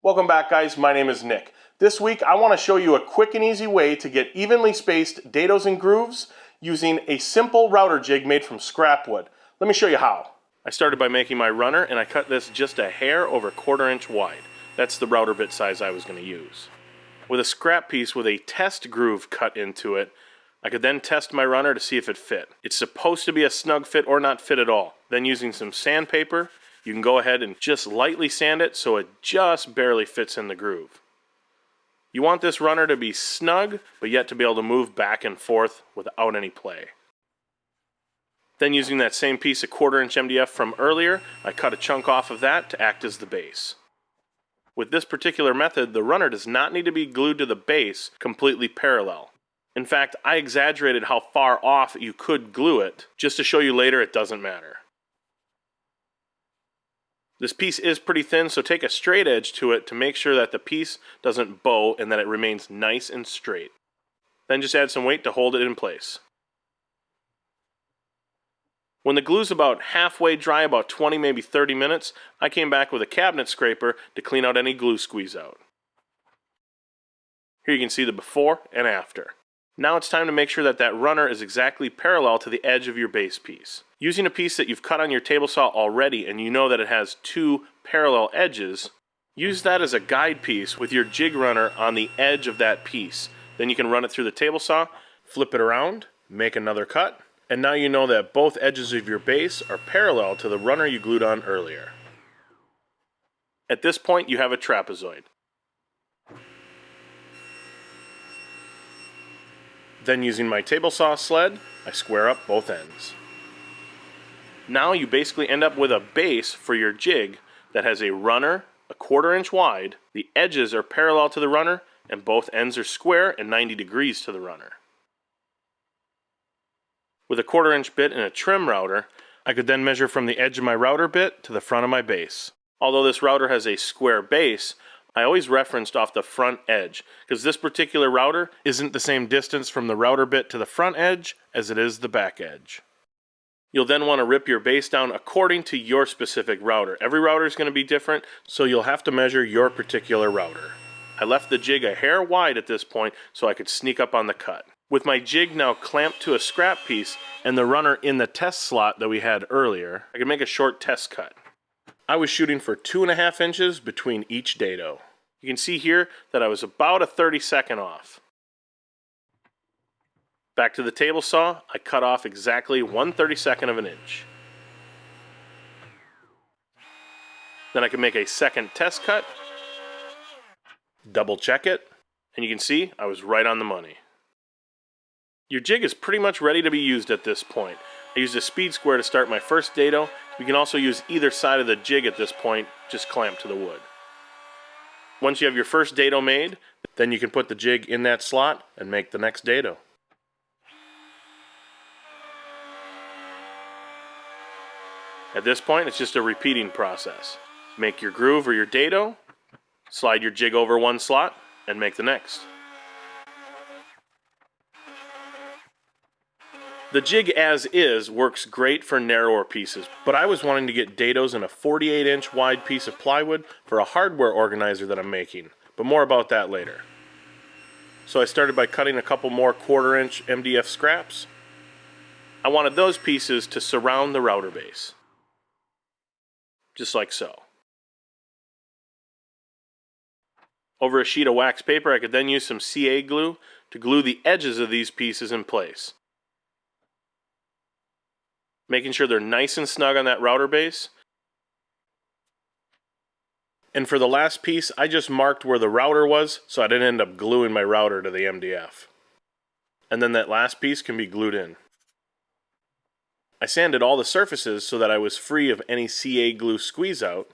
Welcome back, guys. My name is Nick. This week I want to show you a quick and easy way to get evenly spaced dados and grooves using a simple router jig made from scrap wood. Let me show you how. I started by making my runner, and I cut this just a hair over 1/4 inch wide. That's the router bit size I was going to use. With a scrap piece with a test groove cut into it, I could then test my runner to see if it fit. It's supposed to be a snug fit or not fit at all. Then using some sandpaper, you can go ahead and just lightly sand it so it just barely fits in the groove. You want this runner to be snug, but yet to be able to move back and forth without any play. Then using that same piece of 1/4 inch MDF from earlier, I cut a chunk off of that to act as the base. With this particular method, the runner does not need to be glued to the base completely parallel. In fact, I exaggerated how far off you could glue it, just to show you later it doesn't matter. This piece is pretty thin, so take a straight edge to it to make sure that the piece doesn't bow and that it remains nice and straight. Then just add some weight to hold it in place. When the glue's about halfway dry, about 20, maybe 30 minutes, I came back with a cabinet scraper to clean out any glue squeeze out. Here you can see the before and after. Now it's time to make sure that that runner is exactly parallel to the edge of your base piece. Using a piece that you've cut on your table saw already and you know that it has 2 parallel edges, use that as a guide piece with your jig runner on the edge of that piece. Then you can run it through the table saw, flip it around, make another cut, and now you know that both edges of your base are parallel to the runner you glued on earlier. At this point you have a trapezoid. Then using my table saw sled, I square up both ends. Now you basically end up with a base for your jig that has a runner a 1/4 inch wide, the edges are parallel to the runner, and both ends are square and 90 degrees to the runner. With a 1/4 inch bit and a trim router, I could then measure from the edge of my router bit to the front of my base. Although this router has a square base, I always referenced off the front edge, because this particular router isn't the same distance from the router bit to the front edge as it is the back edge. You'll then want to rip your base down according to your specific router. Every router is going to be different, so you'll have to measure your particular router. I left the jig a hair wide at this point so I could sneak up on the cut. With my jig now clamped to a scrap piece and the runner in the test slot that we had earlier, I could make a short test cut. I was shooting for 2.5 inches between each dado. You can see here that I was about a 32nd off. Back to the table saw, I cut off exactly 1/32 of an inch. Then I can make a second test cut, double check it, and you can see I was right on the money. Your jig is pretty much ready to be used at this point. I used a speed square to start my first dado. You can also use either side of the jig at this point, just clamped to the wood. Once you have your first dado made, then you can put the jig in that slot and make the next dado. At this point, it's just a repeating process. Make your groove or your dado, slide your jig over one slot, and make the next. The jig as is works great for narrower pieces, but I was wanting to get dados in a 48 inch wide piece of plywood for a hardware organizer that I'm making, but more about that later. So I started by cutting a couple more 1/4 inch MDF scraps. I wanted those pieces to surround the router base. Just like so. Over a sheet of wax paper, I could then use some CA glue to glue the edges of these pieces in place. Making sure they're nice and snug on that router base. And for the last piece, I just marked where the router was so I didn't end up gluing my router to the MDF. And then that last piece can be glued in. I sanded all the surfaces so that I was free of any CA glue squeeze out.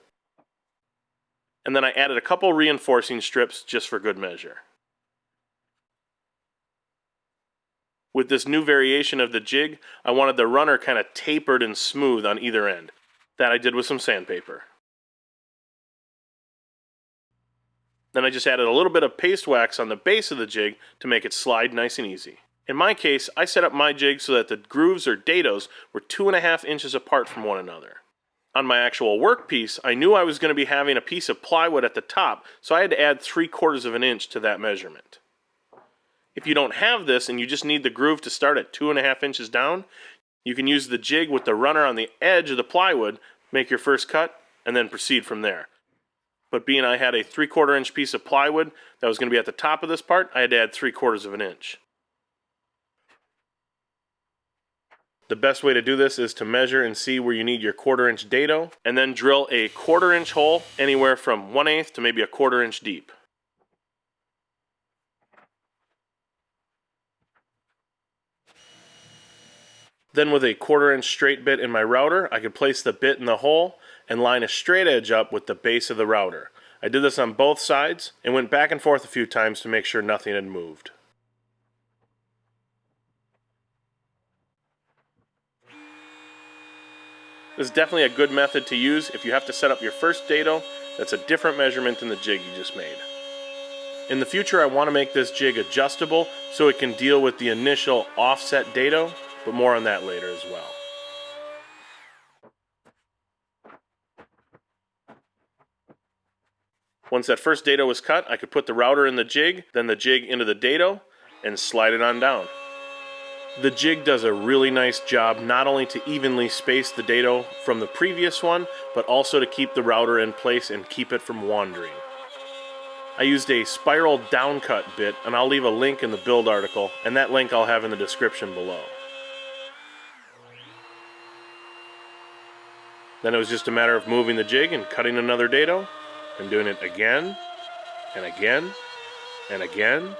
And then I added a couple reinforcing strips just for good measure. With this new variation of the jig, I wanted the runner kind of tapered and smooth on either end. That I did with some sandpaper. Then I just added a little bit of paste wax on the base of the jig to make it slide nice and easy. In my case, I set up my jig so that the grooves or dados were 2.5 inches apart from one another. On my actual workpiece, I knew I was going to be having a piece of plywood at the top, so I had to add 3/4 of an inch to that measurement. If you don't have this and you just need the groove to start at 2.5 inches down, you can use the jig with the runner on the edge of the plywood, make your first cut, and then proceed from there. But being I had a 3/4 inch piece of plywood that was going to be at the top of this part, I had to add 3/4 of an inch. The best way to do this is to measure and see where you need your 1/4 inch dado, and then drill a 1/4 inch hole anywhere from 1/8 to maybe a 1/4 inch deep. Then with a 1/4 inch straight bit in my router, I could place the bit in the hole and line a straight edge up with the base of the router. I did this on both sides and went back and forth a few times to make sure nothing had moved. This is definitely a good method to use if you have to set up your first dado that's a different measurement than the jig you just made. In the future, I want to make this jig adjustable so it can deal with the initial offset dado, but more on that later as well. Once that first dado was cut, I could put the router in the jig, then the jig into the dado, and slide it on down. The jig does a really nice job not only to evenly space the dado from the previous one, but also to keep the router in place and keep it from wandering. I used a spiral downcut bit, and I'll leave a link in the build article, and that link I'll have in the description below. Then it was just a matter of moving the jig and cutting another dado, and doing it again, and again, and again.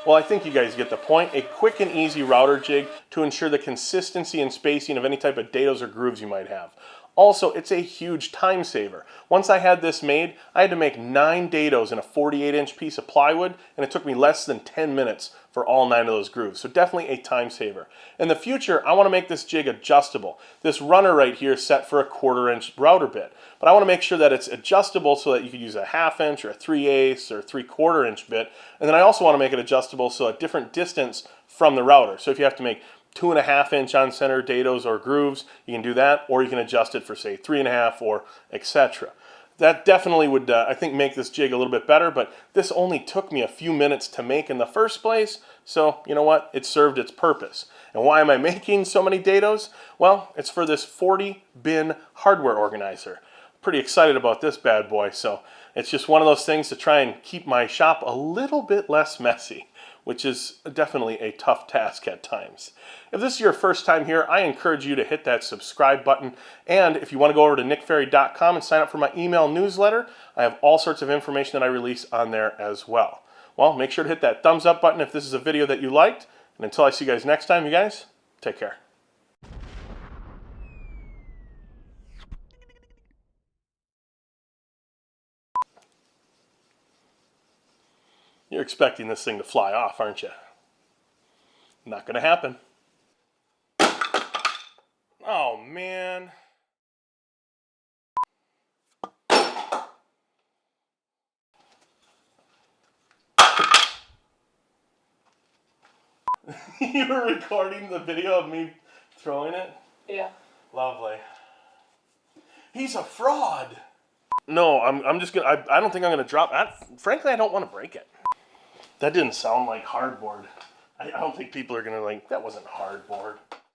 Well, I think you guys get the point. A quick and easy router jig to ensure the consistency and spacing of any type of dados or grooves you might have. Also, it's a huge time saver. Once I had this made, I had to make 9 dados in a 48-inch piece of plywood, and it took me less than 10 minutes for all 9 of those grooves. So definitely a time saver. In the future, I want to make this jig adjustable. This runner right here is set for a 1/4 inch router bit, but I want to make sure that it's adjustable so that you could use a 1/2 inch or a 3/8 or 3/4 inch bit. And then I also want to make it adjustable so at different distance from the router. So if you have to make 2.5 inch on center dados or grooves, you can do that, or you can adjust it for say 3.5 or etc. That definitely would, I think, make this jig a little bit better, but this only took me a few minutes to make in the first place, so you know what? It served its purpose. And why am I making so many dados? Well, it's for this 40-bin hardware organizer. Pretty excited about this bad boy, so it's just one of those things to try and keep my shop a little bit less messy, which is definitely a tough task at times. If this is your first time here, I encourage you to hit that subscribe button. And if you want to go over to nickferry.com and sign up for my email newsletter, I have all sorts of information that I release on there as well. Well, make sure to hit that thumbs up button if this is a video that you liked. And until I see you guys next time, you guys, take care. You're expecting this thing to fly off, aren't you? Not gonna happen. Oh, man. You were recording the video of me throwing it? Yeah. Lovely. He's a fraud. No, I'm just gonna, I don't think I'm gonna drop it. Frankly, I don't want to break it. That didn't sound like hardboard. I don't think people are gonna like, that wasn't hardboard.